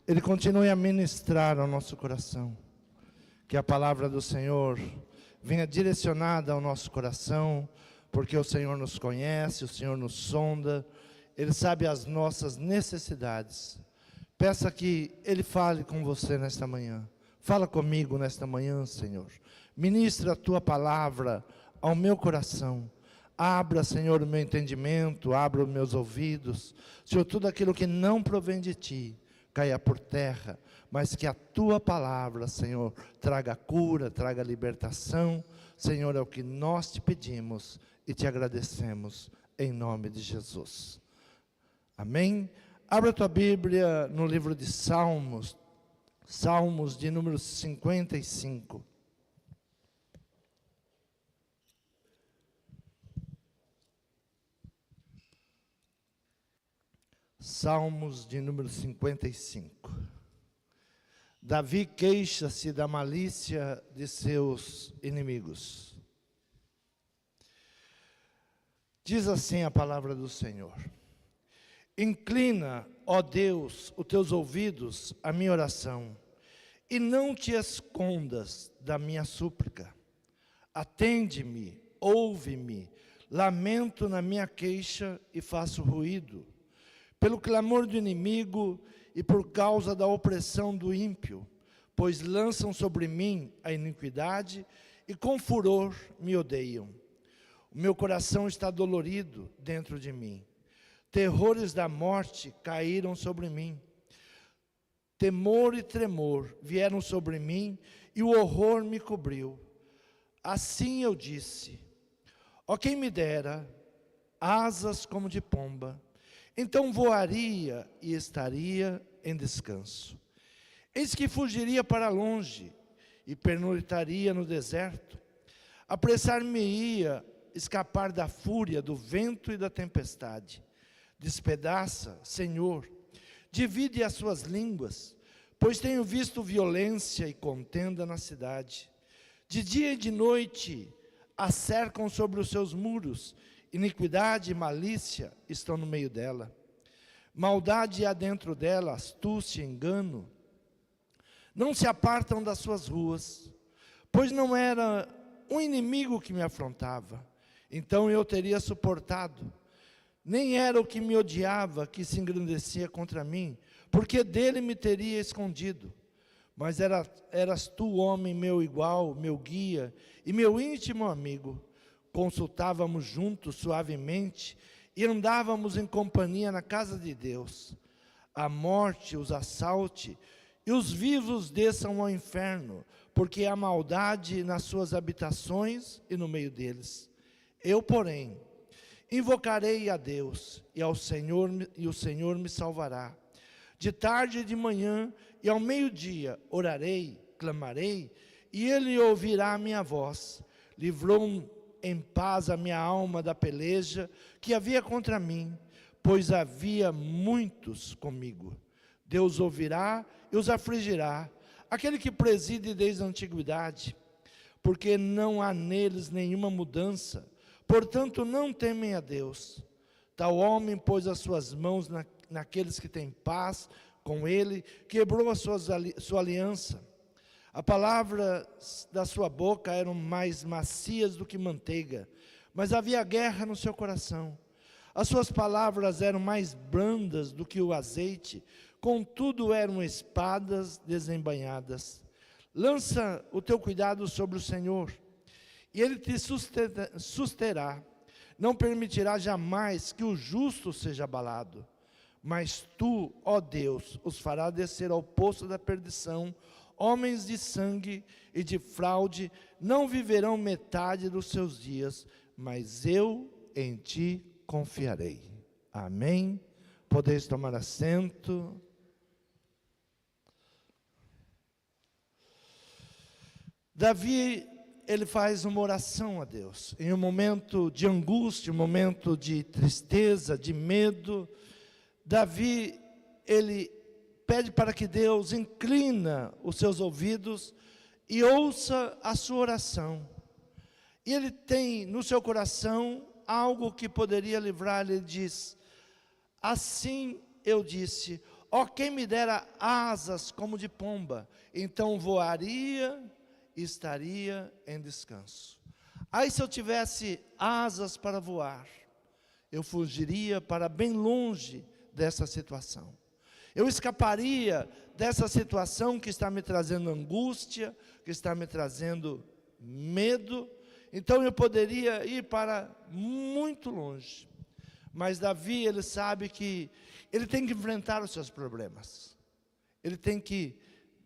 Ele continue a ministrar ao nosso coração. Que a palavra do Senhor venha direcionada ao nosso coração, porque o Senhor nos conhece, o Senhor nos sonda, Ele sabe as nossas necessidades. Peça que Ele fale com você nesta manhã. Fala comigo nesta manhã, Senhor. Ministra a Tua palavra ao meu coração. Abra, Senhor, o meu entendimento, abra os meus ouvidos. Senhor, tudo aquilo que não provém de Ti, caia por terra, mas que a Tua palavra, Senhor, traga cura, traga libertação. Senhor, é o que nós Te pedimos e Te agradecemos, em nome de Jesus. Amém? Abra a Tua Bíblia no livro de Salmos, Salmos de número 55. Salmos de número 55. Davi queixa-se da malícia de seus inimigos. Diz assim a palavra do Senhor: Inclina, ó Deus, os teus ouvidos à minha oração, e não te escondas da minha súplica. Atende-me, ouve-me, lamento na minha queixa e faço ruído, pelo clamor do inimigo e por causa da opressão do ímpio, pois lançam sobre mim a iniquidade e com furor me odeiam. O meu coração está dolorido dentro de mim. Terrores da morte caíram sobre mim. Temor e tremor vieram sobre mim e o horror me cobriu. Assim eu disse: ó quem me dera asas como de pomba, então voaria e estaria em descanso. Eis que fugiria para longe e pernoitaria no deserto. Apressar-me-ia escapar da fúria do vento e da tempestade. Despedaça, Senhor, divide as suas línguas, pois tenho visto violência e contenda na cidade. De dia e de noite a cercam sobre os seus muros, iniquidade e malícia estão no meio dela. Maldade há dentro dela, astúcia e engano. Não se apartam das suas ruas, pois não era um inimigo que me afrontava, então eu teria suportado. Nem era o que me odiava que se engrandecia contra mim, porque dele me teria escondido. Mas eras tu, homem meu igual, meu guia e meu íntimo amigo. Consultávamos juntos suavemente e andávamos em companhia na casa de Deus. A morte os assalte e os vivos desçam ao inferno, porque há maldade nas suas habitações e no meio deles. Eu, porém, invocarei a Deus e o Senhor me salvará. De tarde e de manhã e ao meio-dia orarei, clamarei, e Ele ouvirá a minha voz. Livrou em paz a minha alma da peleja que havia contra mim, pois havia muitos comigo. Deus ouvirá e os afligirá, aquele que preside desde a antiguidade, porque não há neles nenhuma mudança, portanto não temem a Deus. Tal homem pôs as suas mãos naqueles que têm paz com ele, quebrou a sua aliança. A palavra da sua boca eram mais macias do que manteiga, mas havia guerra no seu coração. As suas palavras eram mais brandas do que o azeite, contudo eram espadas desembainhadas. Lança o teu cuidado sobre o Senhor, e Ele te susterá. Não permitirá jamais que o justo seja abalado. Mas tu, ó Deus, os fará descer ao poço da perdição. Homens de sangue e de fraude não viverão metade dos seus dias, mas eu em ti confiarei. Amém? Podeis tomar assento. Davi, ele faz uma oração a Deus, em um momento de angústia, um momento de tristeza, de medo. Davi, ele pede para que Deus inclina os seus ouvidos e ouça a sua oração. E ele tem no seu coração algo que poderia livrar. Ele diz: assim eu disse, ó, quem me dera asas como de pomba, então voaria e estaria em descanso. Aí se eu tivesse asas para voar, eu fugiria para bem longe dessa situação. Eu escaparia dessa situação que está me trazendo angústia, que está me trazendo medo. Então eu poderia ir para muito longe. Mas Davi, ele sabe que ele tem que enfrentar os seus problemas. Ele tem que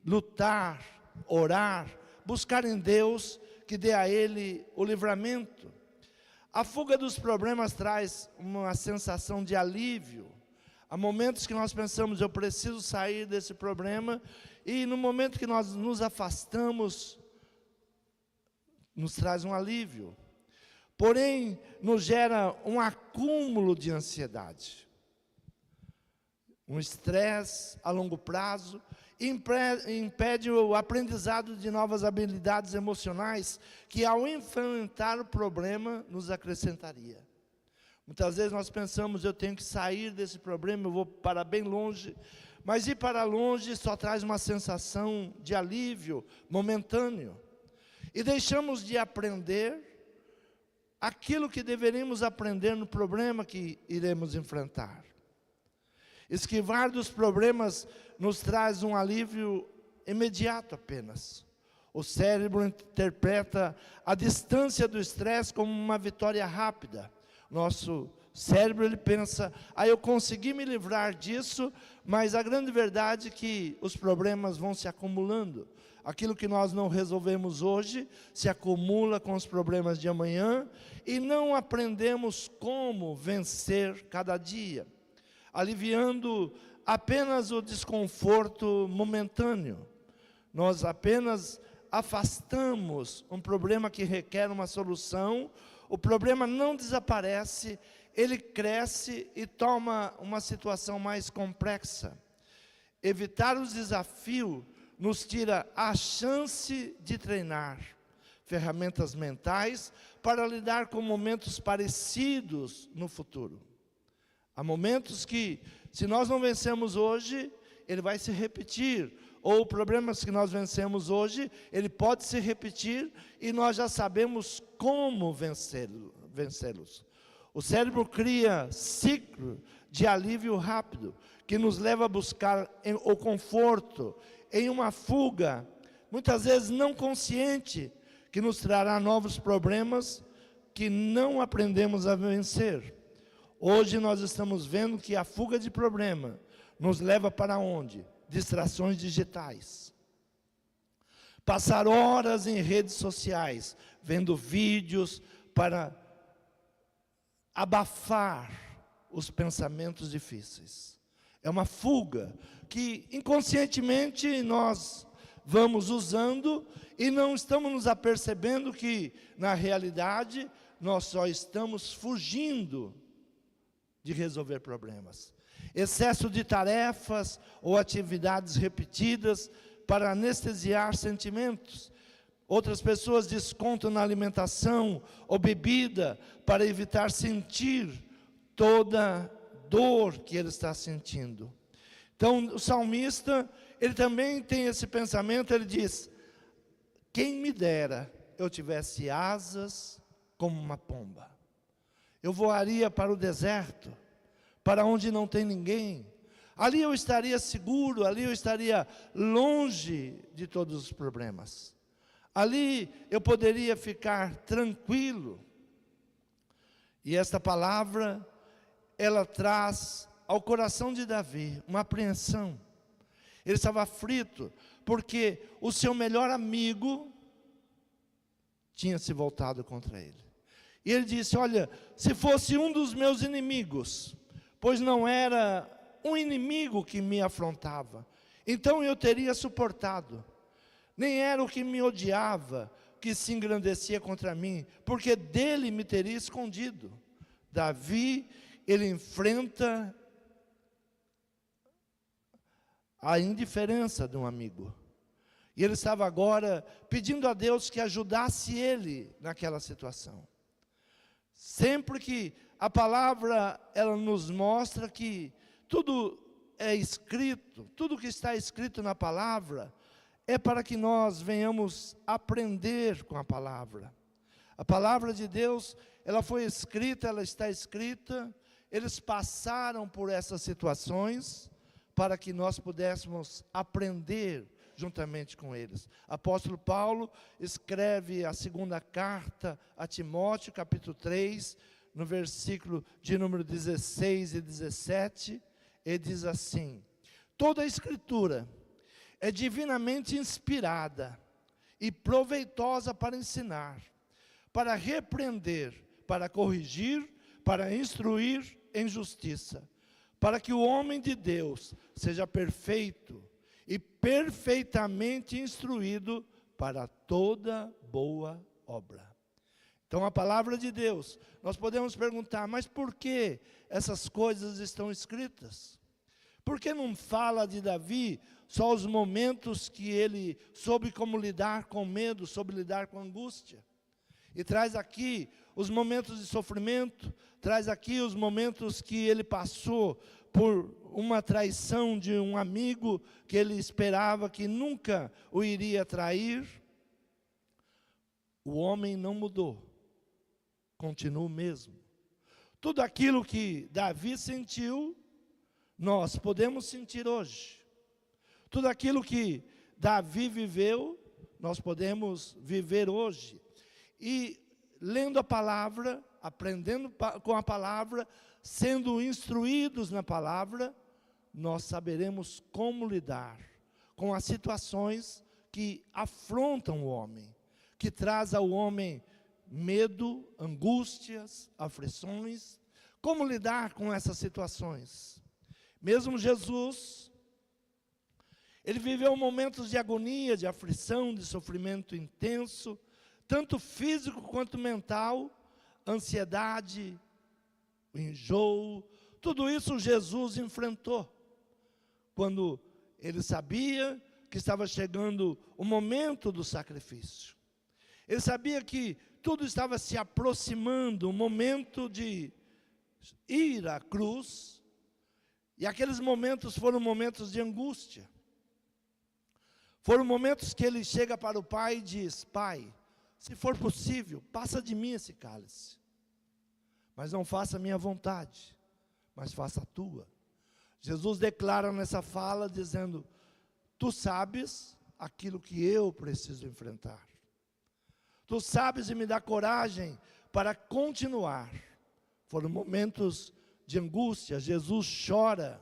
lutar, orar, buscar em Deus que dê a ele o livramento. A fuga dos problemas traz uma sensação de alívio. Há momentos que nós pensamos, eu preciso sair desse problema, e no momento que nós nos afastamos, nos traz um alívio. Porém, nos gera um acúmulo de ansiedade. Um estresse a longo prazo, impede o aprendizado de novas habilidades emocionais, que ao enfrentar o problema, nos acrescentaria. Muitas vezes nós pensamos, eu tenho que sair desse problema, eu vou para bem longe, mas ir para longe só traz uma sensação de alívio momentâneo. E deixamos de aprender aquilo que deveríamos aprender no problema que iremos enfrentar. Esquivar dos problemas nos traz um alívio imediato apenas. O cérebro interpreta a distância do estresse como uma vitória rápida. Nosso cérebro, ele pensa, eu consegui me livrar disso, mas a grande verdade é que os problemas vão se acumulando. Aquilo que nós não resolvemos hoje, se acumula com os problemas de amanhã, e não aprendemos como vencer cada dia, aliviando apenas o desconforto momentâneo. Nós apenas afastamos um problema que requer uma solução. O problema não desaparece, ele cresce e toma uma situação mais complexa. Evitar os desafios nos tira a chance de treinar ferramentas mentais para lidar com momentos parecidos no futuro. Há momentos que, se nós não vencemos hoje, ele vai se repetir. Ou problemas que nós vencemos hoje, ele pode se repetir e nós já sabemos como vencê-los. O cérebro cria ciclo de alívio rápido, que nos leva a buscar o conforto em uma fuga, muitas vezes não consciente, que nos trará novos problemas que não aprendemos a vencer. Hoje nós estamos vendo que a fuga de problema nos leva para onde? Distrações digitais. Passar horas em redes sociais, vendo vídeos para abafar os pensamentos difíceis. É uma fuga que inconscientemente nós vamos usando e não estamos nos apercebendo que, na realidade, nós só estamos fugindo de resolver problemas. Excesso de tarefas ou atividades repetidas para anestesiar sentimentos. Outras pessoas descontam na alimentação ou bebida para evitar sentir toda dor que ele está sentindo. Então, o salmista, ele também tem esse pensamento, ele diz, quem me dera eu tivesse asas como uma pomba. Eu voaria para o deserto, para onde não tem ninguém. Ali eu estaria seguro, ali eu estaria longe de todos os problemas. Ali eu poderia ficar tranquilo. E esta palavra, ela traz ao coração de Davi uma apreensão. Ele estava aflito, porque o seu melhor amigo tinha se voltado contra ele. E ele disse, olha, se fosse um dos meus inimigos, pois não era um inimigo que me afrontava, então eu teria suportado. Nem era o que me odiava, que se engrandecia contra mim, porque dele me teria escondido. Davi, ele enfrenta a indiferença de um amigo. E ele estava agora pedindo a Deus que ajudasse ele naquela situação. Sempre que a palavra, ela nos mostra que tudo é escrito, tudo que está escrito na palavra, é para que nós venhamos aprender com a palavra. A palavra de Deus, ela foi escrita, ela está escrita, eles passaram por essas situações, para que nós pudéssemos aprender juntamente com eles. Apóstolo Paulo escreve a segunda carta a Timóteo, capítulo 3, no versículo de número 16 e 17, ele diz assim: toda a escritura é divinamente inspirada e proveitosa para ensinar, para repreender, para corrigir, para instruir em justiça, para que o homem de Deus seja perfeito e perfeitamente instruído para toda boa obra. Então, a palavra de Deus, nós podemos perguntar, mas por que essas coisas estão escritas? Por que não fala de Davi só os momentos que ele soube como lidar com medo, soube lidar com angústia? E traz aqui os momentos de sofrimento, traz aqui os momentos que ele passou por uma traição de um amigo que ele esperava que nunca o iria trair. O homem não mudou, continua o mesmo. Tudo aquilo que Davi sentiu, nós podemos sentir hoje. Tudo aquilo que Davi viveu, nós podemos viver hoje. E lendo a palavra, aprendendo com a palavra, sendo instruídos na palavra, nós saberemos como lidar com as situações que afrontam o homem, que traz ao homem medo, angústias, aflições. Como lidar com essas situações? Mesmo Jesus, ele viveu momentos de agonia, de aflição, de sofrimento intenso, tanto físico quanto mental, ansiedade, enjoo, tudo isso Jesus enfrentou, quando ele sabia que estava chegando o momento do sacrifício. Ele sabia que tudo estava se aproximando, o momento de ir à cruz, e aqueles momentos foram momentos de angústia. Foram momentos que ele chega para o Pai e diz: Pai, se for possível, passa de mim esse cálice. Mas não faça a minha vontade, mas faça a tua. Jesus declara nessa fala, dizendo: tu sabes aquilo que eu preciso enfrentar. Tu sabes e me dá coragem para continuar. Foram momentos de angústia, Jesus chora.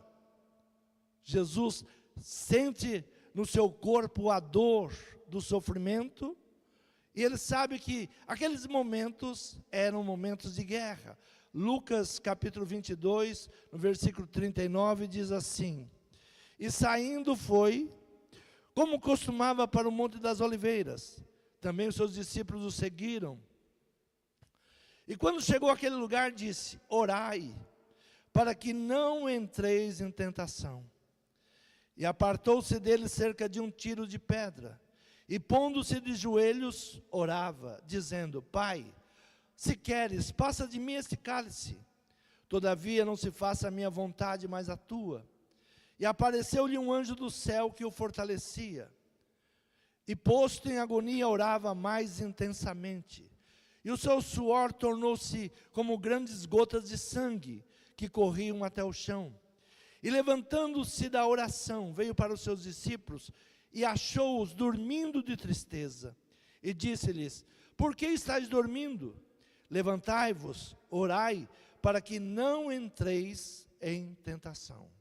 Jesus sente no seu corpo a dor do sofrimento, e ele sabe que aqueles momentos eram momentos de guerra. Lucas capítulo 22, no versículo 39, diz assim: e saindo foi, como costumava, para o Monte das Oliveiras. Também os seus discípulos o seguiram. E quando chegou àquele lugar, disse: orai, para que não entreis em tentação. E apartou-se dele cerca de um tiro de pedra, e pondo-se de joelhos, orava, dizendo: Pai, se queres, passa de mim este cálice. Todavia não se faça a minha vontade, mas a tua. E apareceu-lhe um anjo do céu que o fortalecia. E posto em agonia, orava mais intensamente. E o seu suor tornou-se como grandes gotas de sangue, que corriam até o chão. E levantando-se da oração, veio para os seus discípulos, e achou-os dormindo de tristeza. E disse-lhes: por que estáis dormindo? Levantai-vos, orai, para que não entreis em tentação.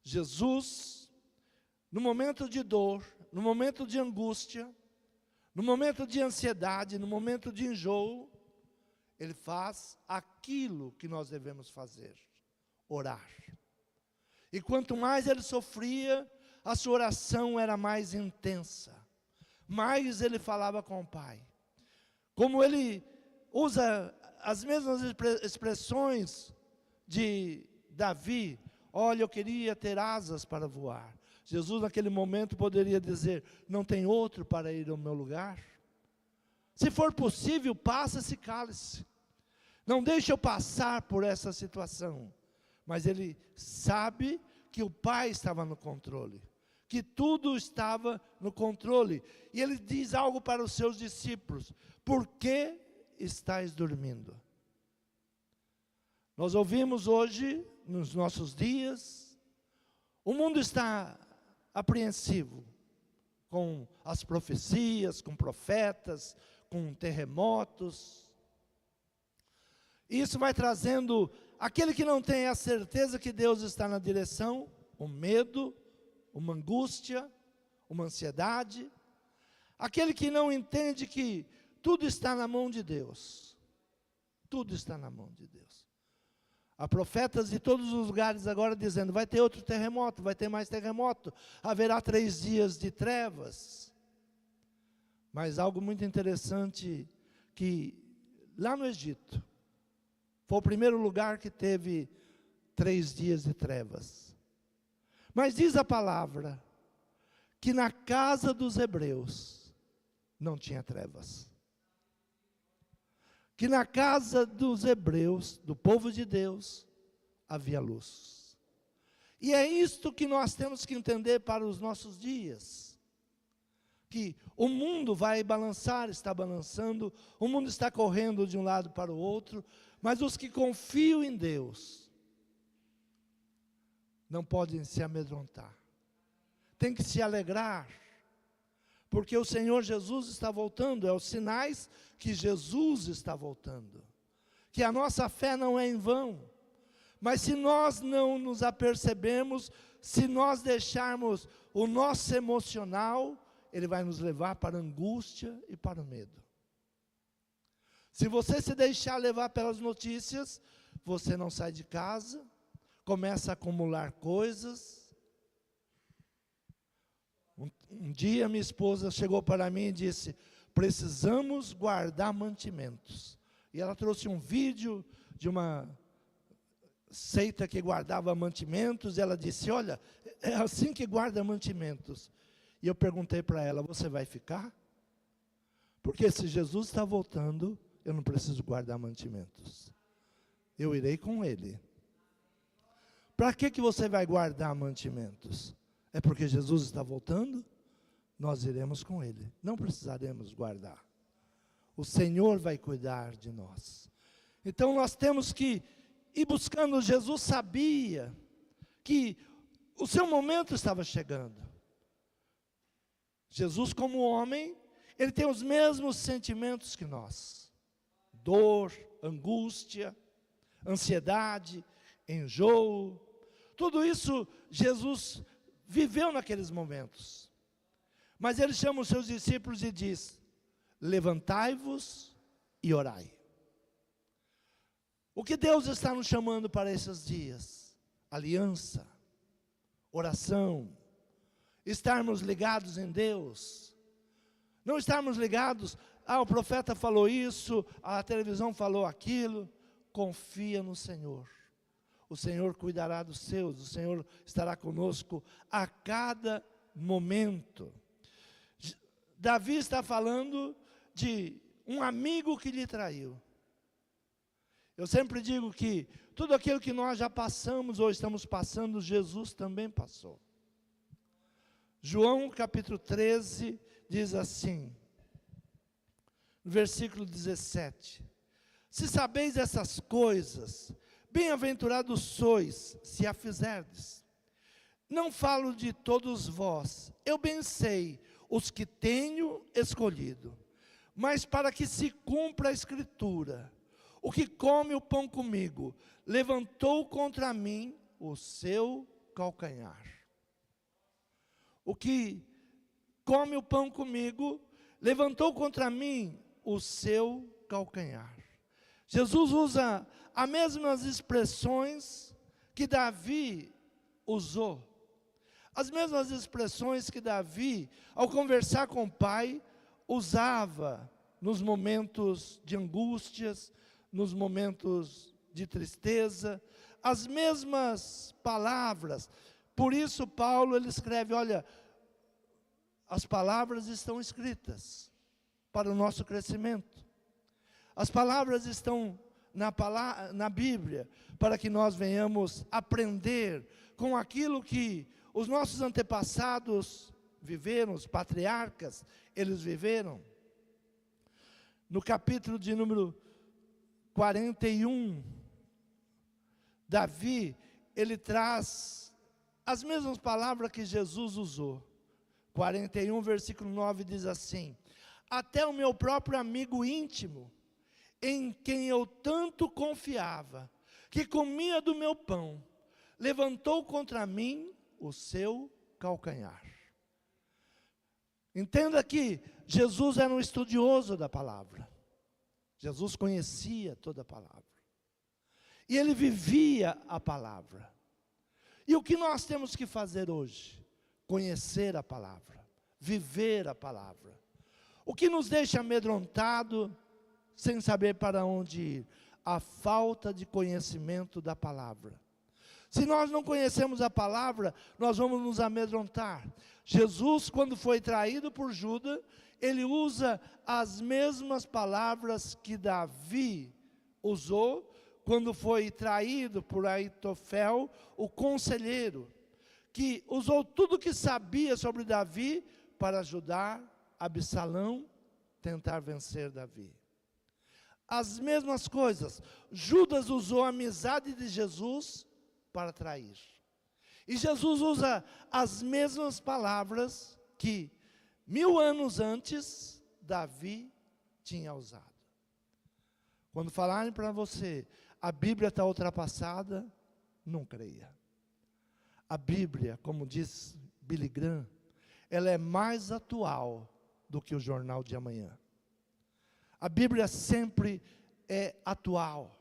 Jesus, no momento de dor, no momento de angústia, no momento de ansiedade, no momento de enjoo, ele faz aquilo que nós devemos fazer: orar. E quanto mais ele sofria, a sua oração era mais intensa, mais ele falava com o Pai. Como ele usa as mesmas expressões de Davi: olha, eu queria ter asas para voar. Jesus naquele momento poderia dizer: não tem outro para ir ao meu lugar? Se for possível, passa esse cálice. Não deixe eu passar por essa situação. mas ele sabe que o Pai estava no controle, que tudo estava no controle. E ele diz algo para os seus discípulos: por que estáis dormindo? Nós ouvimos hoje, nos nossos dias, o mundo está apreensivo com as profecias, com profetas, com terremotos. Isso vai trazendo aquele que não tem a certeza que Deus está na direção, o medo, uma angústia, uma ansiedade. Aquele que não entende que tudo está na mão de Deus. Tudo está na mão de Deus. Há profetas de todos os lugares agora dizendo: vai ter outro terremoto, vai ter mais terremoto, haverá 3 dias de trevas. Mas algo muito interessante, que lá no Egito, foi o primeiro lugar que teve 3 dias de trevas. Mas diz a palavra, que na casa dos hebreus, não tinha trevas. Que na casa dos hebreus, do povo de Deus, havia luz. E é isto que nós temos que entender para os nossos dias. Que o mundo vai balançar, está balançando, o mundo está correndo de um lado para o outro, mas os que confiam em Deus, não podem se amedrontar. Tem que se alegrar, porque o Senhor Jesus está voltando, é os sinais que Jesus está voltando. Que a nossa fé não é em vão, mas se nós não nos apercebemos, se nós deixarmos o nosso emocional, ele vai nos levar para a angústia e para o medo. Se você se deixar levar pelas notícias, você não sai de casa, começa a acumular coisas. Um dia minha esposa chegou para mim e disse: precisamos guardar mantimentos. E ela trouxe um vídeo de uma seita que guardava mantimentos, e ela disse: olha, é assim que guarda mantimentos. E eu perguntei para ela: você vai ficar? Porque se Jesus está voltando, eu não preciso guardar mantimentos. Eu irei com Ele. Para que você vai guardar mantimentos? É porque Jesus está voltando? Nós iremos com Ele. Não precisaremos guardar. O Senhor vai cuidar de nós. Então nós temos que ir buscando. Jesus sabia que o seu momento estava chegando. Jesus, como homem, ele tem os mesmos sentimentos que nós. Dor, angústia, ansiedade, enjoo. Tudo isso Jesus viveu naqueles momentos. Mas ele chama os seus discípulos e diz: levantai-vos e orai. O que Deus está nos chamando para esses dias? Aliança, oração, estarmos ligados em Deus. Não estarmos ligados: o profeta falou isso, a televisão falou aquilo. Confia no Senhor. O Senhor cuidará dos seus, o Senhor estará conosco a cada momento. Davi está falando de um amigo que lhe traiu. Eu sempre digo que tudo aquilo que nós já passamos ou estamos passando, Jesus também passou. João capítulo 13 diz assim, no versículo 17: se sabeis essas coisas, bem-aventurados sois, se a fizerdes. Não falo de todos vós, eu bem sei os que tenho escolhido, mas para que se cumpra a Escritura: o que come o pão comigo, levantou contra mim o seu calcanhar. O que come o pão comigo, levantou contra mim o seu calcanhar. Jesus usa as mesmas expressões que Davi usou. As mesmas expressões que Davi, ao conversar com o pai, usava nos momentos de angústias, nos momentos de tristeza, as mesmas palavras. Por isso Paulo, ele escreve: olha, as palavras estão escritas para o nosso crescimento. As palavras estão na Bíblia, para que nós venhamos aprender com aquilo que os nossos antepassados viveram, os patriarcas, eles viveram. No capítulo de número 41, Davi, ele traz as mesmas palavras que Jesus usou. 41, versículo 9 diz assim: até o meu próprio amigo íntimo, em quem eu tanto confiava, que comia do meu pão, levantou contra mim o seu calcanhar. Entenda que Jesus era um estudioso da palavra. Jesus conhecia toda a palavra. E ele vivia a palavra. E o que nós temos que fazer hoje? Conhecer a palavra, viver a palavra. O que nos deixa amedrontado, sem saber para onde ir? A falta de conhecimento da palavra. Se nós não conhecemos a palavra, nós vamos nos amedrontar. Jesus, quando foi traído por Judas, ele usa as mesmas palavras que Davi usou, quando foi traído por Aitofel, o conselheiro, que usou tudo o que sabia sobre Davi para ajudar Absalão a tentar vencer Davi. As mesmas coisas, Judas usou a amizade de Jesus para trair. E Jesus usa as mesmas palavras que 1000 anos antes Davi tinha usado. Quando falarem para você, a Bíblia está ultrapassada, não creia. A Bíblia, como diz Billy Graham, ela é mais atual do que o jornal de amanhã. A Bíblia sempre é atual.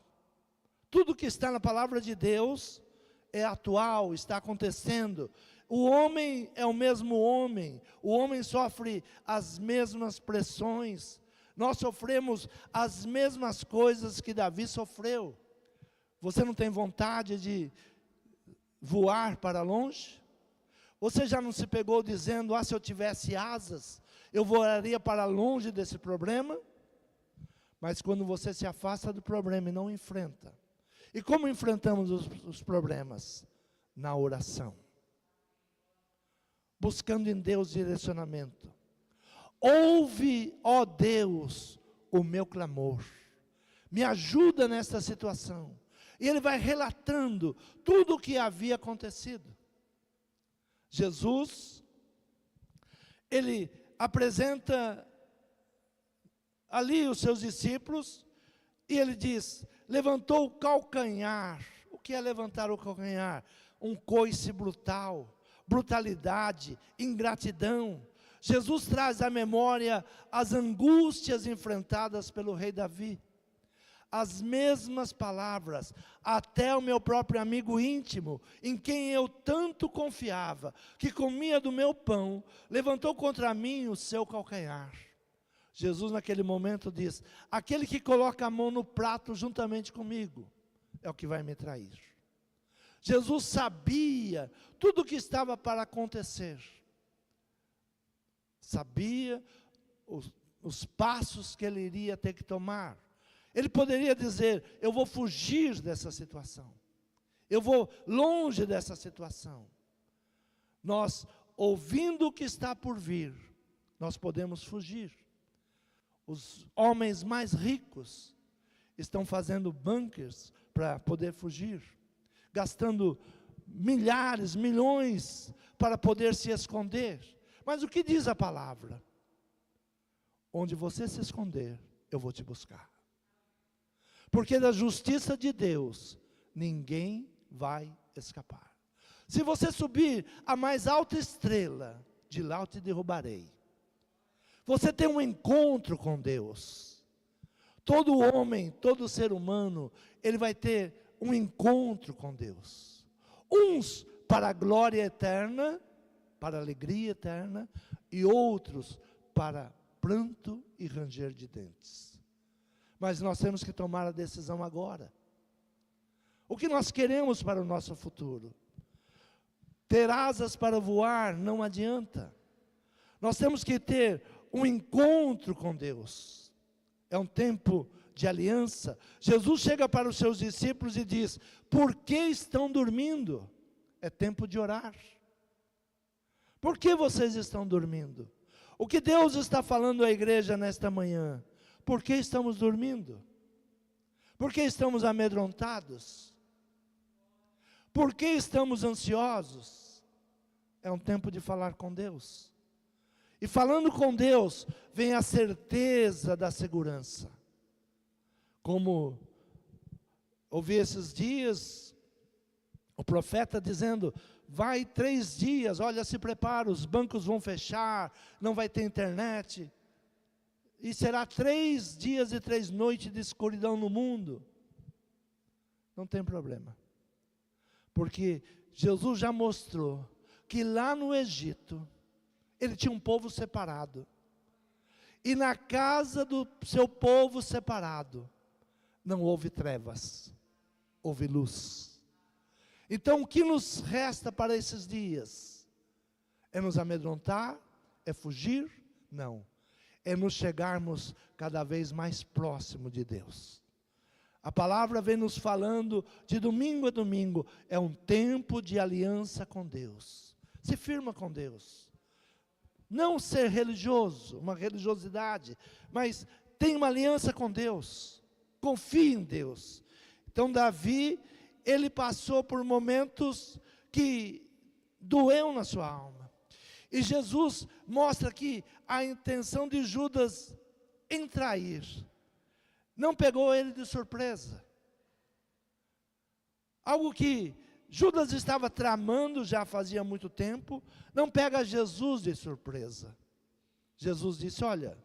Tudo que está na palavra de Deus é atual, está acontecendo. O homem é o mesmo homem, o homem sofre as mesmas pressões, nós sofremos as mesmas coisas que Davi sofreu. Você não tem vontade de voar para longe? Você já não se pegou dizendo, se eu tivesse asas, eu voaria para longe desse problema? Mas quando você se afasta do problema e não enfrenta. E como enfrentamos os problemas? Na oração. Buscando em Deus direcionamento. Ouve, ó Deus, o meu clamor. Me ajuda nesta situação. E ele vai relatando tudo o que havia acontecido. Jesus, ele apresenta ali os seus discípulos, e ele diz, levantou o calcanhar. O que é levantar o calcanhar? Um coice brutal, brutalidade, ingratidão. Jesus traz à memória as angústias enfrentadas pelo rei Davi. As mesmas palavras, até o meu próprio amigo íntimo, em quem eu tanto confiava, que comia do meu pão, levantou contra mim o seu calcanhar. Jesus naquele momento diz, aquele que coloca a mão no prato juntamente comigo, é o que vai me trair. Jesus sabia tudo o que estava para acontecer. Sabia os passos que ele iria ter que tomar. Ele poderia dizer, eu vou fugir dessa situação. Eu vou longe dessa situação. Nós, ouvindo o que está por vir, nós podemos fugir. Os homens mais ricos estão fazendo bunkers para poder fugir. Gastando milhares, milhões para poder se esconder. Mas o que diz a palavra? Onde você se esconder, eu vou te buscar. Porque da justiça de Deus, ninguém vai escapar. Se você subir a mais alta estrela, de lá eu te derrubarei. Você tem um encontro com Deus. Todo homem, todo ser humano, ele vai ter um encontro com Deus. Uns para a glória eterna, para a alegria eterna, e outros para pranto e ranger de dentes. Mas nós temos que tomar a decisão agora. O que nós queremos para o nosso futuro? Ter asas para voar não adianta. Nós temos que ter um encontro com Deus. É um tempo de aliança, Jesus chega para os seus discípulos e diz: por que estão dormindo? É tempo de orar. Por que vocês estão dormindo? O que Deus está falando à igreja nesta manhã? Por que estamos dormindo? Por que estamos amedrontados? Por que estamos ansiosos? É um tempo de falar com Deus. E falando com Deus, vem a certeza da segurança. Como ouvi esses dias, o profeta dizendo: vai 3 dias, olha, se prepara, os bancos vão fechar, não vai ter internet. E será 3 dias e 3 noites de escuridão no mundo. Não tem problema. Porque Jesus já mostrou que lá no Egito, ele tinha um povo separado. E na casa do seu povo separado, não houve trevas, houve luz. Então o que nos resta para esses dias? É nos amedrontar? É fugir? Não. É nos chegarmos cada vez mais próximo de Deus. A palavra vem nos falando de domingo a domingo, é um tempo de aliança com Deus. Se firma com Deus. Não ser religioso, uma religiosidade, mas tem uma aliança com Deus. Confie em Deus. Então Davi, ele passou por momentos que doeu na sua alma. E Jesus mostra aqui a intenção de Judas em trair. Não pegou ele de surpresa. Algo que Judas estava tramando já fazia muito tempo, não pega Jesus de surpresa. Jesus disse: olha,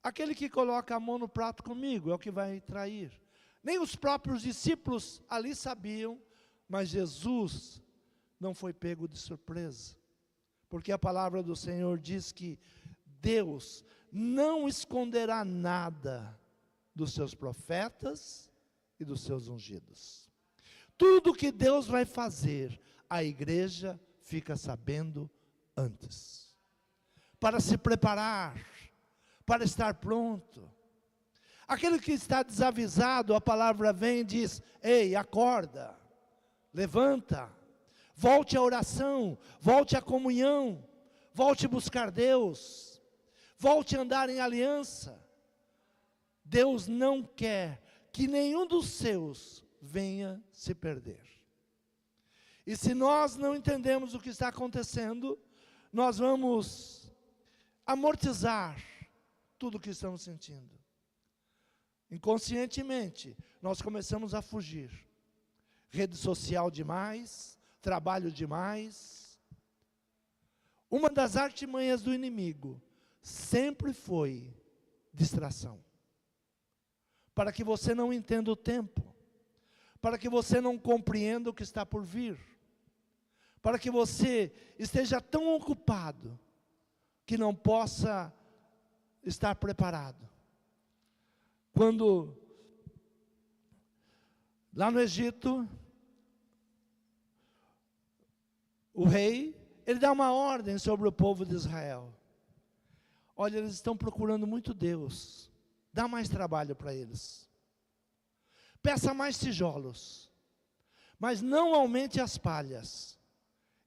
aquele que coloca a mão no prato comigo é o que vai trair. Nem os próprios discípulos ali sabiam, mas Jesus não foi pego de surpresa. Porque a palavra do Senhor diz que Deus não esconderá nada dos seus profetas e dos seus ungidos. Tudo que Deus vai fazer, a igreja fica sabendo antes. Para se preparar, para estar pronto. Aquele que está desavisado, a palavra vem e diz: ei, acorda, levanta, volte à oração, volte à comunhão, volte a buscar Deus, volte a andar em aliança. Deus não quer que nenhum dos seus venha se perder. E se nós não entendemos o que está acontecendo, nós vamos amortizar tudo o que estamos sentindo. Inconscientemente, nós começamos a fugir. Rede social demais, trabalho demais. Uma das artimanhas do inimigo sempre foi distração. Para que você não entenda o tempo. Para que você não compreenda o que está por vir. Para que você esteja tão ocupado que não possa estar preparado. Quando, lá no Egito, o rei, ele dá uma ordem sobre o povo de Israel. Olha, eles estão procurando muito Deus. Dá mais trabalho para eles. Peça mais tijolos. Mas não aumente as palhas.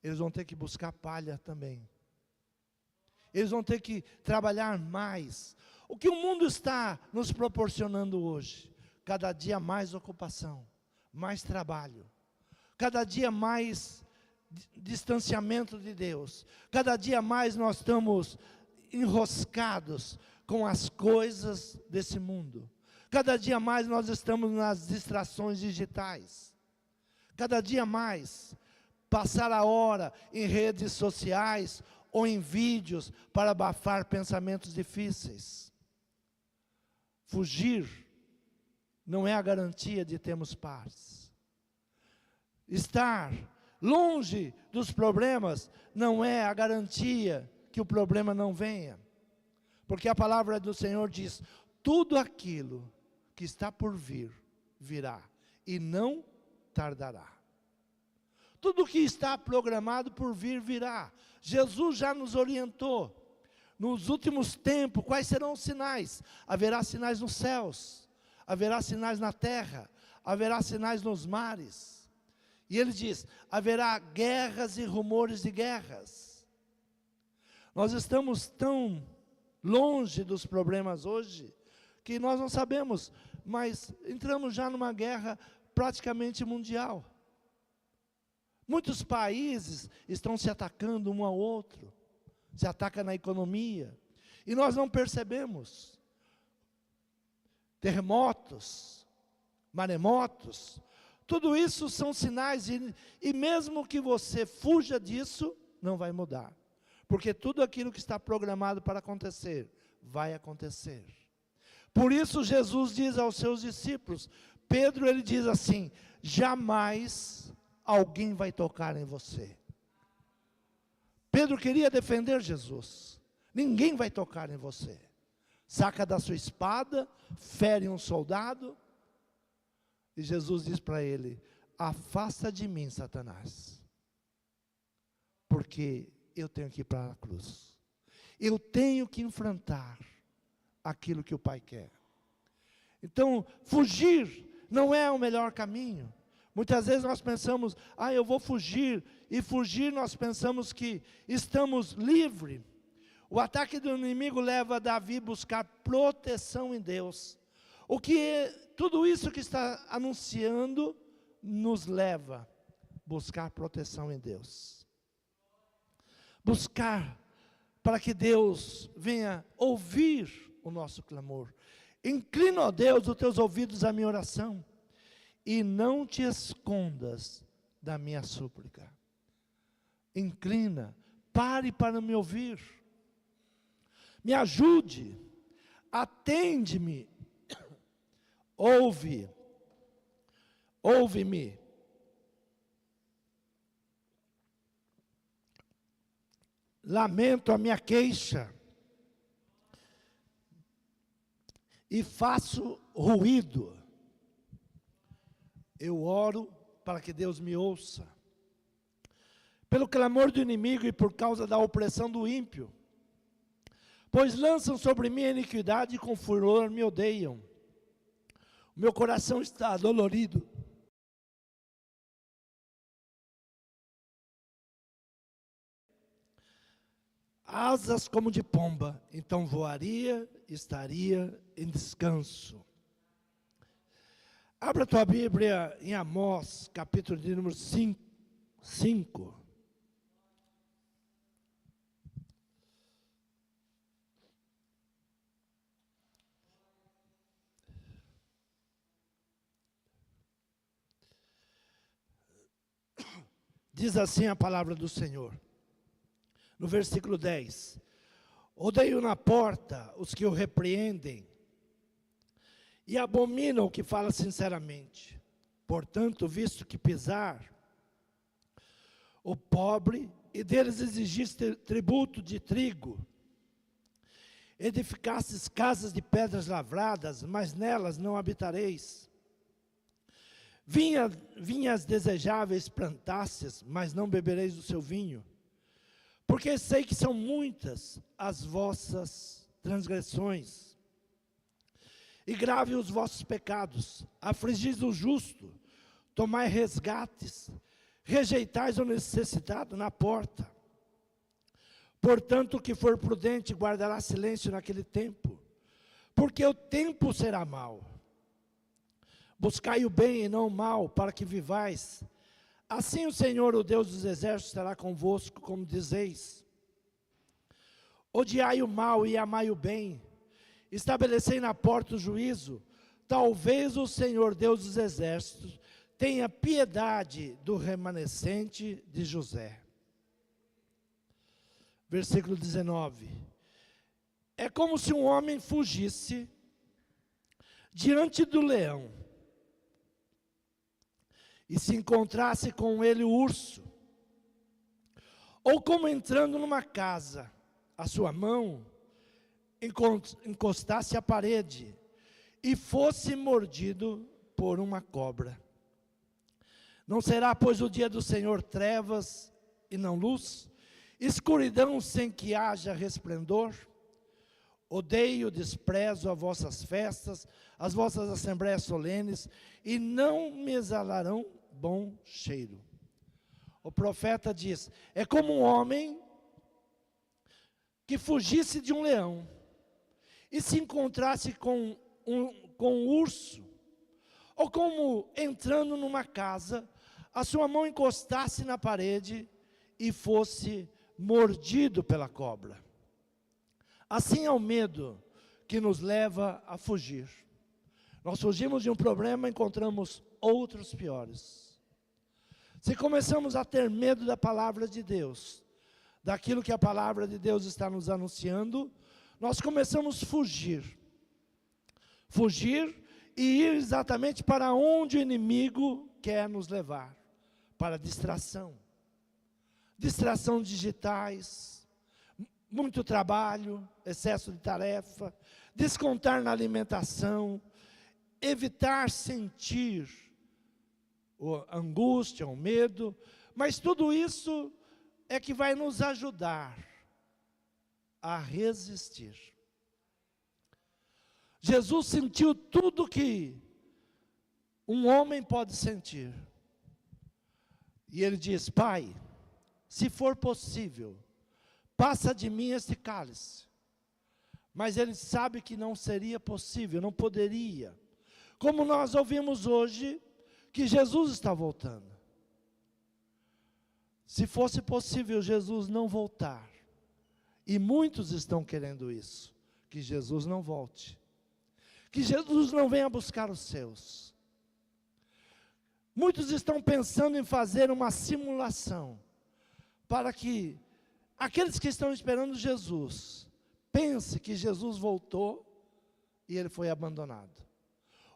Eles vão ter que buscar palha também. Eles vão ter que trabalhar mais. O que o mundo está nos proporcionando hoje? Cada dia mais ocupação, mais trabalho. Cada dia mais distanciamento de Deus. Cada dia mais nós estamos enroscados com as coisas desse mundo. Cada dia mais nós estamos nas distrações digitais. Cada dia mais passar a hora em redes sociais ou em vídeos para abafar pensamentos difíceis. Fugir não é a garantia de termos paz. Estar longe dos problemas não é a garantia que o problema não venha. Porque a palavra do Senhor diz: tudo aquilo que está por vir, virá, e não tardará. Tudo que está programado por vir, virá. Jesus já nos orientou. nos últimos tempos, quais serão os sinais? Haverá sinais nos céus, haverá sinais na terra, haverá sinais nos mares. E ele diz, haverá guerras e rumores de guerras. Nós estamos tão longe dos problemas hoje, que nós não sabemos, mas entramos já numa guerra praticamente mundial. Muitos países estão se atacando um ao outro, se ataca na economia, e nós não percebemos. Terremotos, maremotos, tudo isso são sinais, e mesmo que você fuja disso, não vai mudar. Porque tudo aquilo que está programado para acontecer, vai acontecer. Por isso Jesus diz aos seus discípulos, Pedro ele diz assim, jamais alguém vai tocar em você. Pedro queria defender Jesus. Ninguém vai tocar em você. Saca da sua espada, fere um soldado, e Jesus diz para ele, afasta de mim, Satanás, porque eu tenho que ir para a cruz. Eu tenho que enfrentar aquilo que o Pai quer. Então, fugir não é o melhor caminho. Muitas vezes nós pensamos, eu vou fugir, e fugir nós pensamos que estamos livres. O ataque do inimigo leva Davi a buscar proteção em Deus. Tudo isso que está anunciando, nos leva a buscar proteção em Deus. Buscar para que Deus venha ouvir o nosso clamor. Inclina, ó Deus, os teus ouvidos à minha oração, e não te escondas da minha súplica. Inclina, pare para me ouvir. Me ajude, atende-me, ouve-me. Lamento a minha queixa, e faço ruído. Eu oro para que Deus me ouça. Pelo clamor do inimigo e por causa da opressão do ímpio. Pois lançam sobre mim a iniquidade e com furor me odeiam. O meu coração está dolorido. Asas como de pomba, então voaria, estaria em descanso. Abra a tua Bíblia em Amós, capítulo de número 5. Diz assim a palavra do Senhor, no versículo 10. Odeio na porta os que o repreendem, e abominam o que fala sinceramente. Portanto, visto que pisar o pobre, e deles exigiste tributo de trigo, edificastes casas de pedras lavradas, mas nelas não habitareis. Vinhas desejáveis plantastes, mas não bebereis do seu vinho. Porque sei que são muitas as vossas transgressões, e grave os vossos pecados. Afligis o justo, tomai resgates, rejeitais o necessitado na porta. Portanto, o que for prudente guardará silêncio naquele tempo, porque o tempo será mau. Buscai o bem e não o mal, para que vivais. Assim o Senhor, o Deus dos exércitos, estará convosco, como dizeis. Odiai o mal e amai o bem. Estabelecei na porta o juízo. Talvez o Senhor, Deus dos exércitos, tenha piedade do remanescente de José. Versículo 19. É como se um homem fugisse diante do leão, e se encontrasse com ele o urso, ou como entrando numa casa, a sua mão encostasse à parede, e fosse mordido por uma cobra. Não será, pois, o dia do Senhor trevas e não luz, escuridão sem que haja resplendor. Odeio, desprezo as vossas festas, as vossas assembleias solenes, e não me exalarão bom cheiro. O profeta diz, é como um homem que fugisse de um leão, e se encontrasse com um urso, ou como entrando numa casa, a sua mão encostasse na parede, e fosse mordido pela cobra. Assim é o medo que nos leva a fugir. Nós fugimos de um problema, encontramos outros piores. Se começamos a ter medo da palavra de Deus, daquilo que a palavra de Deus está nos anunciando, nós começamos a fugir. Fugir e ir exatamente para onde o inimigo quer nos levar. Para distração. Distração digitais, muito trabalho, excesso de tarefa, descontar na alimentação, evitar sentir a angústia, o medo, mas tudo isso é que vai nos ajudar a resistir. Jesus sentiu tudo que um homem pode sentir. E ele diz, Pai, se for possível, passa de mim este cálice. Mas ele sabe que não seria possível, não poderia. Como nós ouvimos hoje, que Jesus está voltando. Se fosse possível Jesus não voltar, e muitos estão querendo isso, que Jesus não volte. Que Jesus não venha buscar os seus. Muitos estão pensando em fazer uma simulação, para que aqueles que estão esperando Jesus, pense que Jesus voltou e ele foi abandonado.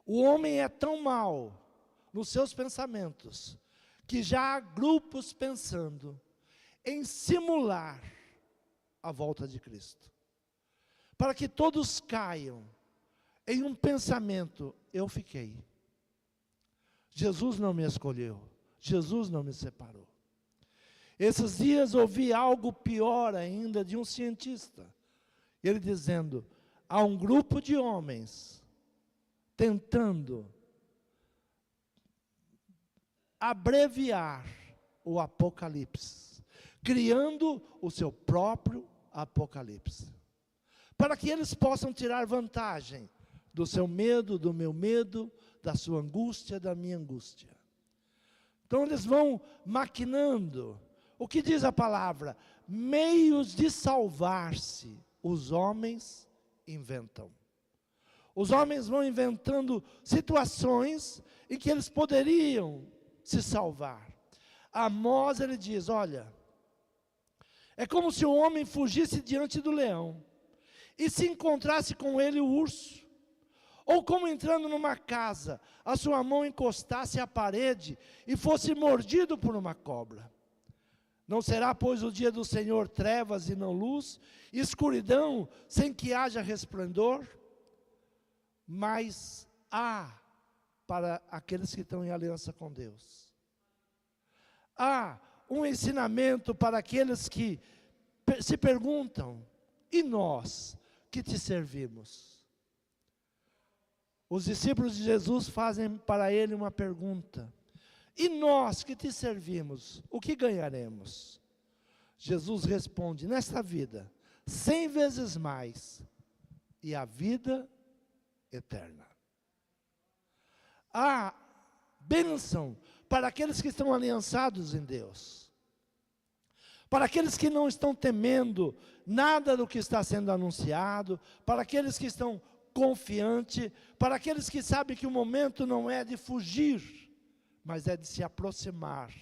O homem é tão mau nos seus pensamentos, que já há grupos pensando em simular a volta de Cristo. Para que todos caiam em um pensamento, eu fiquei. Jesus não me escolheu, Jesus não me separou. Esses dias ouvi algo pior ainda de um cientista. Ele dizendo, há um grupo de homens tentando abreviar o Apocalipse, criando o seu próprio Apocalipse, para que eles possam tirar vantagem do seu medo, do meu medo, da sua angústia, da minha angústia. Então eles vão maquinando. O que diz a palavra? Meios de salvar-se, os homens inventam. Os homens vão inventando situações em que eles poderiam se salvar. Amós, ele diz, olha, é como se o homem fugisse diante do leão, e se encontrasse com ele o urso, ou como entrando numa casa, a sua mão encostasse à parede, e fosse mordido por uma cobra. Não será, pois, o dia do Senhor trevas e não luz, escuridão sem que haja resplendor? Mas há para aqueles que estão em aliança com Deus. Há um ensinamento para aqueles que se perguntam, e nós que te servimos? Os discípulos de Jesus fazem para ele uma pergunta. E nós que te servimos, o que ganharemos? Jesus responde, nesta vida, 100 vezes mais, e a vida eterna. Há bênção para aqueles que estão aliançados em Deus. Para aqueles que não estão temendo nada do que está sendo anunciado, para aqueles que estão confiantes, para aqueles que sabem que o momento não é de fugir, mas é de se aproximar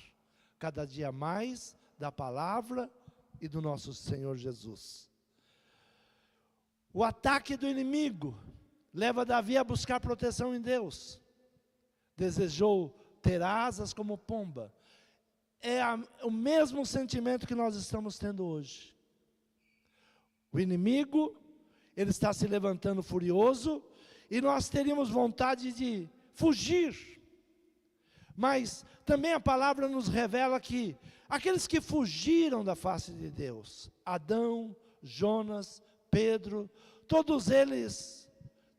cada dia mais da palavra e do nosso Senhor Jesus. O ataque do inimigo leva Davi a buscar proteção em Deus. Desejou ter asas como pomba. É o mesmo sentimento que nós estamos tendo hoje. O inimigo, ele está se levantando furioso, e nós teríamos vontade de fugir. Mas também a palavra nos revela que aqueles que fugiram da face de Deus, Adão, Jonas, Pedro, todos eles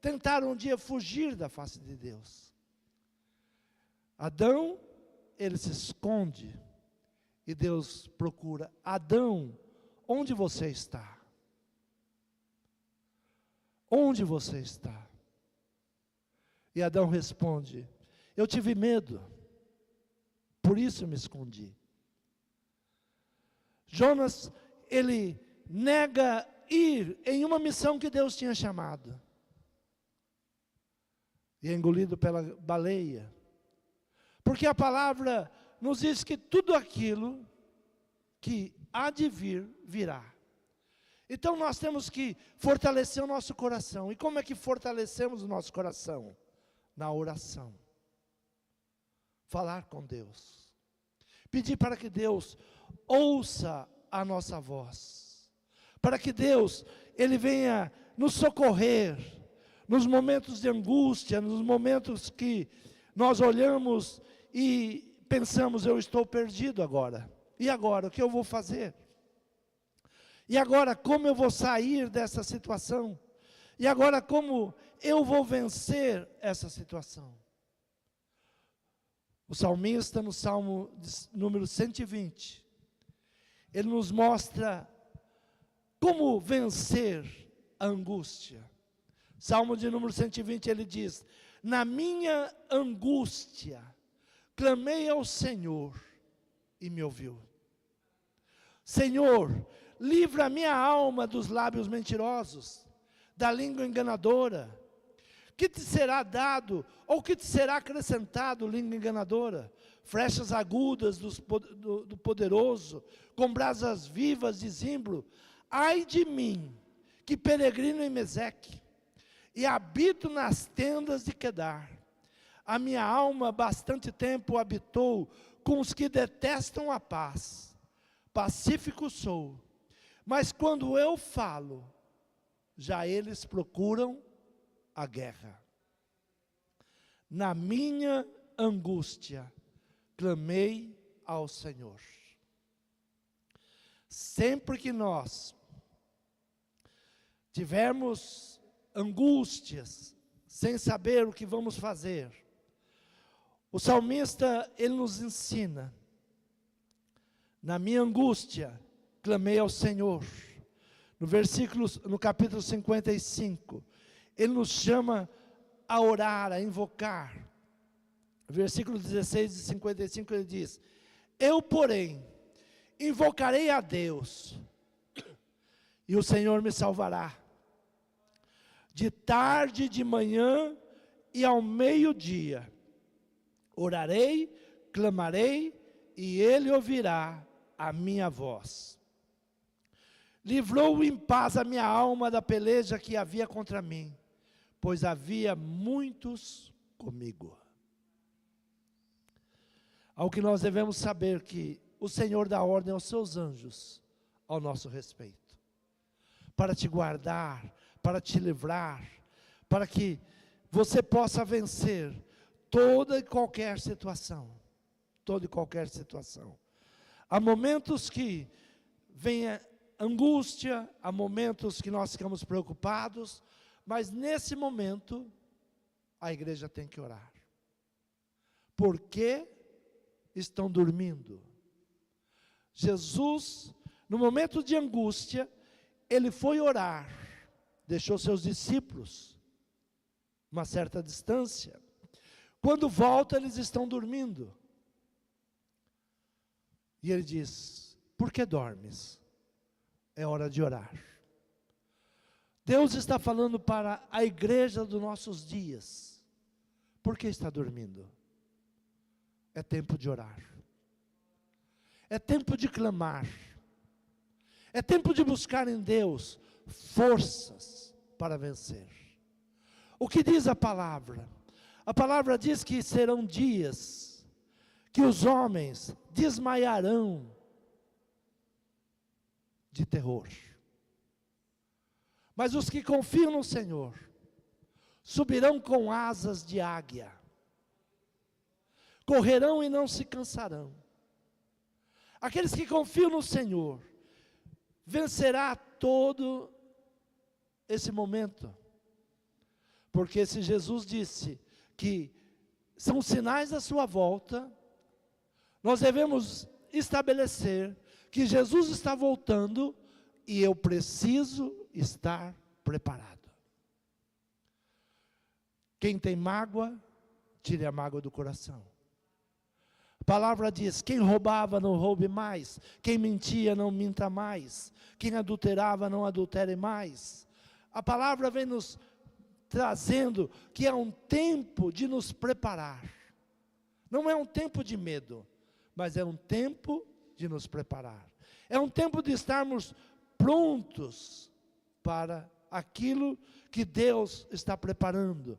tentaram um dia fugir da face de Deus. Adão, ele se esconde e Deus procura: Adão, onde você está? Onde você está? E Adão responde: eu tive medo, por isso me escondi. Jonas, ele nega ir em uma missão que Deus tinha chamado. E é engolido pela baleia. Porque a palavra nos diz que tudo aquilo que há de vir, virá. Então nós temos que fortalecer o nosso coração. E como é que fortalecemos o nosso coração? Na oração. Falar com Deus. Pedir para que Deus ouça a nossa voz. Para que Deus, Ele venha nos socorrer nos momentos de angústia, nos momentos que nós olhamos e pensamos: eu estou perdido agora. E agora, o que eu vou fazer? E agora, como eu vou sair dessa situação? E agora, como eu vou vencer essa situação? O salmista, no Salmo número 120, ele nos mostra como vencer a angústia. Salmo de número 120, ele diz: na minha angústia, clamei ao Senhor e me ouviu. Senhor, livra a minha alma dos lábios mentirosos, da língua enganadora. Que te será dado, ou que te será acrescentado, língua enganadora? Flechas agudas do poderoso, com brasas vivas de zimbro. Ai de mim, que peregrino em Meseque, e habito nas tendas de Quedar. A minha alma bastante tempo habitou com os que detestam a paz. Pacífico sou, mas quando eu falo, já eles procuram a guerra. Na minha angústia, clamei ao Senhor. Sempre que nós tivermos angústias, sem saber o que vamos fazer, o salmista, ele nos ensina: na minha angústia, clamei ao Senhor. No capítulo 55, ele nos chama a orar, a invocar. Versículo 16 de 55, ele diz: eu, porém, invocarei a Deus, e o Senhor me salvará. De tarde, de manhã e ao meio-dia, orarei, clamarei, e Ele ouvirá a minha voz. Livrou em paz a minha alma da peleja que havia contra mim, pois havia muitos comigo. Ao que nós devemos saber que o Senhor dá ordem aos seus anjos ao nosso respeito, para te guardar, para te livrar, para que você possa vencer toda e qualquer situação. Toda e qualquer situação. Há momentos que vem angústia, há momentos que nós ficamos preocupados, mas nesse momento, a igreja tem que orar. Porque estão dormindo. Jesus, no momento de angústia, ele foi orar, deixou seus discípulos uma certa distância. Quando volta, eles estão dormindo. E ele diz: por que dormes? É hora de orar. Deus está falando para a igreja dos nossos dias: por que está dormindo? É tempo de orar. É tempo de clamar. É tempo de buscar em Deus forças para vencer. O que diz a palavra? A palavra diz que serão dias que os homens desmaiarão de terror. Mas os que confiam no Senhor subirão com asas de águia. correrão e não se cansarão. Aqueles que confiam no Senhor, vencerá todo esse momento. Porque se Jesus disse que são sinais da sua volta, nós devemos estabelecer que Jesus está voltando e eu preciso estar preparado. Quem tem mágoa, tire a mágoa do coração. A palavra diz, quem roubava não roube mais, quem mentia não minta mais, quem adulterava não adultere mais. A palavra vem nos trazendo que é um tempo de nos preparar. Não é um tempo de medo, mas é um tempo de nos preparar. É um tempo de estarmos prontos para aquilo que Deus está preparando.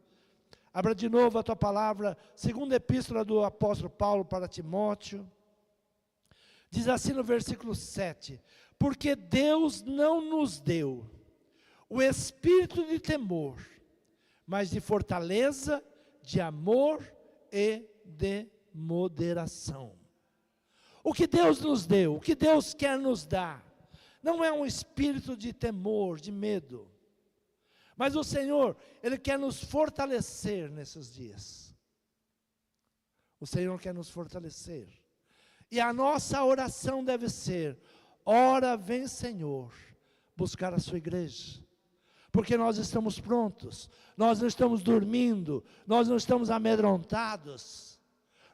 Abra de novo a tua palavra, segunda epístola do apóstolo Paulo para Timóteo. Diz assim no versículo 7, porque Deus não nos deu o espírito de temor, mas de fortaleza, de amor e de moderação. O que Deus nos deu, o que Deus quer nos dar, não é um espírito de temor, de medo, mas o Senhor, Ele quer nos fortalecer nesses dias. O Senhor quer nos fortalecer. E a nossa oração deve ser, ora vem Senhor, buscar a sua igreja. Porque nós estamos prontos, nós não estamos dormindo, nós não estamos amedrontados.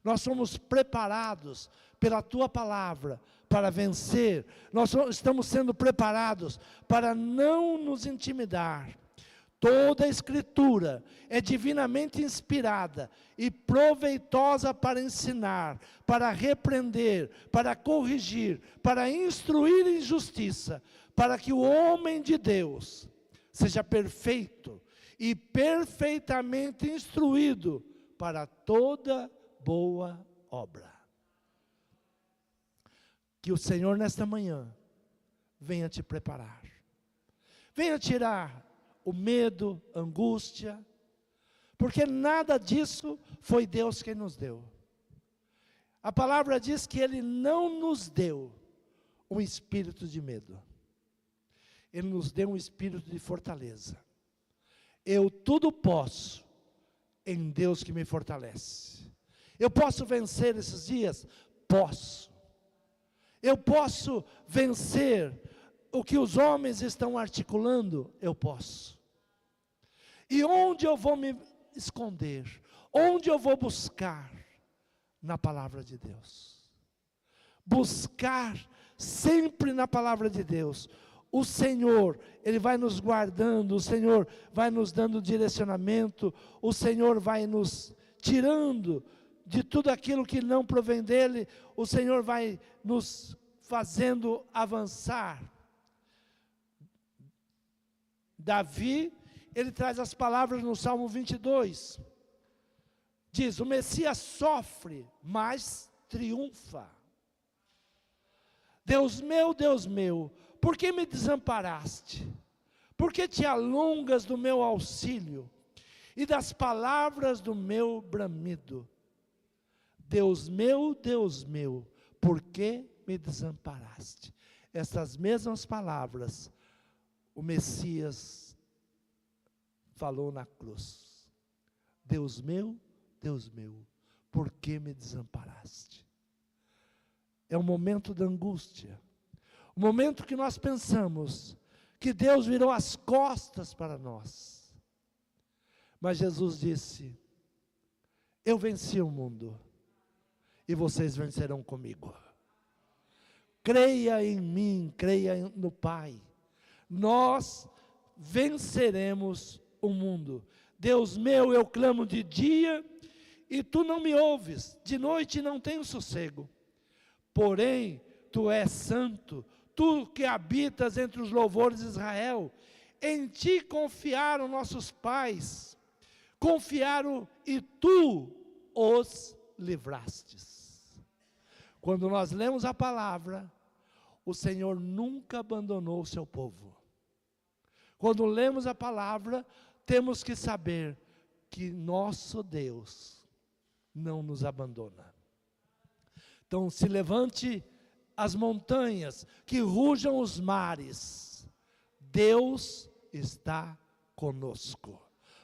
Nós somos preparados pela Tua palavra para vencer. Nós estamos sendo preparados para não nos intimidar. Toda a Escritura é divinamente inspirada e proveitosa para ensinar, para repreender, para corrigir, para instruir em justiça, para que o homem de Deus seja perfeito e perfeitamente instruído para toda boa obra. Que o Senhor nesta manhã venha te preparar, venha tirar o medo, a angústia, porque nada disso foi Deus quem nos deu. A palavra diz que Ele não nos deu um espírito de medo, Ele nos deu um espírito de fortaleza. Eu tudo posso em Deus que me fortalece. Eu posso vencer esses dias? Posso. Eu posso vencer o que os homens estão articulando? Eu posso. E onde eu vou me esconder? Onde eu vou buscar? Na palavra de Deus. Buscar sempre na palavra de Deus. O Senhor, Ele vai nos guardando, o Senhor vai nos dando direcionamento, o Senhor vai nos tirando de tudo aquilo que não provém dEle, o Senhor vai nos fazendo avançar. Davi, ele traz as palavras no Salmo 22, diz, o Messias sofre, mas triunfa. Deus meu, por que me desamparaste? Por que te alongas do meu auxílio e das palavras do meu bramido? Deus meu, por que me desamparaste? Essas mesmas palavras, o Messias falou na cruz. Deus meu, por que me desamparaste? É um momento de angústia. O momento que nós pensamos que Deus virou as costas para nós. Mas Jesus disse, eu venci o mundo, e vocês vencerão comigo. Creia em mim, creia no Pai. Nós venceremos o mundo. Deus meu, eu clamo de dia, e tu não me ouves. De noite não tenho sossego. Porém, tu és santo, tu que habitas entre os louvores de Israel. Em ti confiaram nossos pais, confiaram e tu os livrastes. Quando nós lemos a palavra, o Senhor nunca abandonou o seu povo. Quando lemos a palavra, temos que saber que nosso Deus não nos abandona. Então se levante as montanhas, que rujam os mares, Deus está conosco.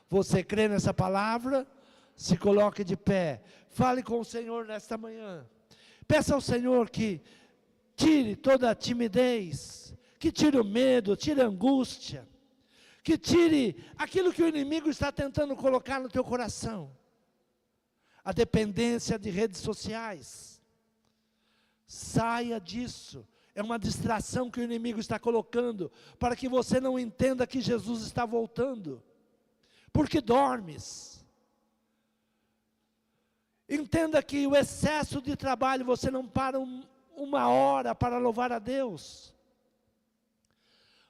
Você crê nessa palavra? Se coloque de pé, fale com o Senhor nesta manhã, peça ao Senhor que tire toda a timidez, que tire o medo, tire a angústia, que tire aquilo que o inimigo está tentando colocar no teu coração, a dependência de redes sociais. Saia disso, é uma distração que o inimigo está colocando, para que você não entenda que Jesus está voltando, porque dormes. Entenda que o excesso de trabalho, você não para uma hora para louvar a Deus.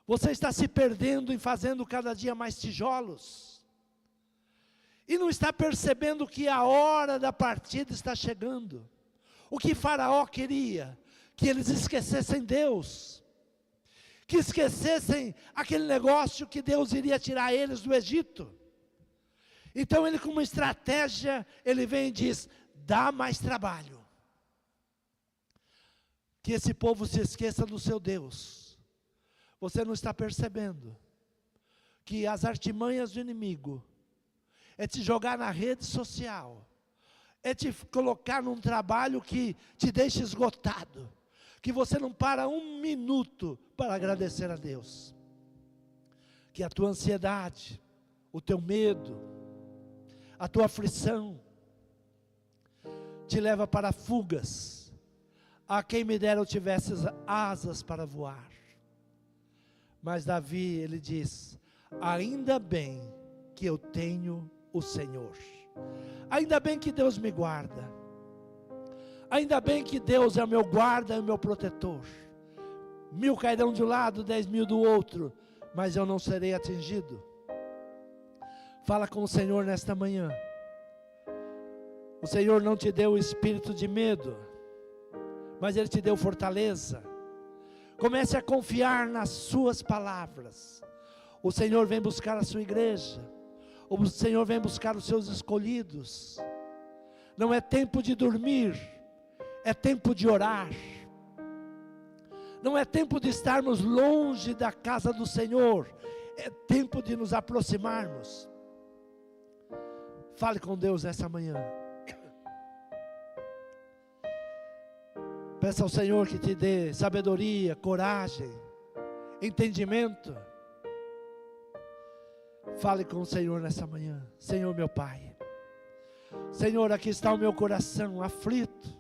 Você está se perdendo em fazendo cada dia mais tijolos, e não está percebendo que a hora da partida está chegando. O que Faraó queria? Que eles esquecessem Deus, que esquecessem aquele negócio que Deus iria tirar eles do Egito. Então ele, com uma estratégia, ele vem e diz: dá mais trabalho, que esse povo se esqueça do seu Deus. Você não está percebendo que as artimanhas do inimigo é te jogar na rede social, é te colocar num trabalho que te deixa esgotado, que você não para um minuto para agradecer a Deus, que a tua ansiedade, o teu medo, a tua aflição, te leva para fugas. A quem me dera eu tivesse asas para voar. Mas Davi, ele diz: ainda bem que eu tenho o Senhor. Ainda bem que Deus me guarda. Ainda bem que Deus é o meu guarda e o meu protetor. 1000 cairão de um lado, 10.000 do outro, mas eu não serei atingido. Fala com o Senhor nesta manhã. O Senhor não te deu o espírito de medo, mas Ele te deu fortaleza. Comece a confiar nas suas palavras. O Senhor vem buscar a sua igreja. O Senhor vem buscar os seus escolhidos. Não é tempo de dormir, é tempo de orar. Não é tempo de estarmos longe da casa do Senhor, é tempo de nos aproximarmos. Fale com Deus nessa manhã. Peça ao Senhor que te dê sabedoria, coragem, entendimento. Fale com o Senhor nessa manhã. Senhor meu Pai, Senhor, aqui está o meu coração aflito.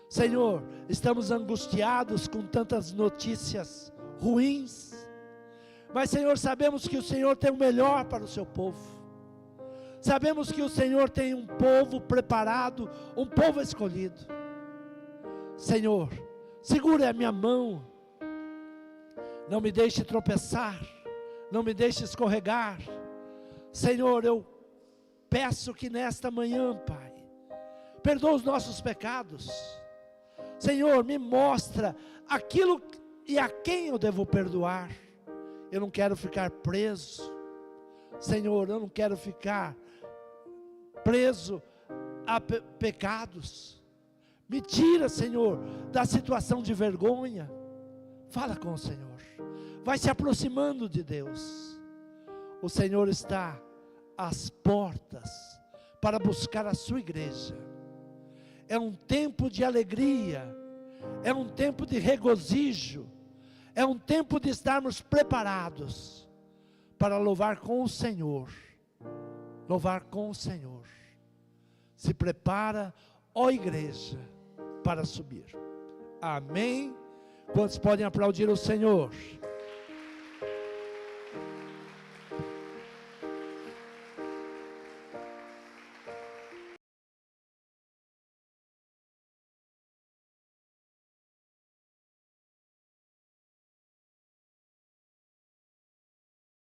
Senhor, estamos angustiados com tantas notícias ruins, mas Senhor, sabemos que o Senhor tem o melhor para o seu povo. Sabemos que o Senhor tem um povo preparado, um povo escolhido. Senhor, segura a minha mão, não me deixe tropeçar, não me deixe escorregar. Senhor, eu peço que nesta manhã, Pai, perdoa os nossos pecados. Senhor, me mostra aquilo e a quem eu devo perdoar. Eu não quero ficar preso, Senhor, eu não quero ficar preso a pecados. Me tira, Senhor, da situação de vergonha. Fala com o Senhor, vai se aproximando de Deus. O Senhor está às portas para buscar a sua igreja. É um tempo de alegria, é um tempo de regozijo, é um tempo de estarmos preparados para louvar com o Senhor. Louvar com o Senhor. Se prepara, ó igreja, para subir. Amém? Quantos podem aplaudir o Senhor?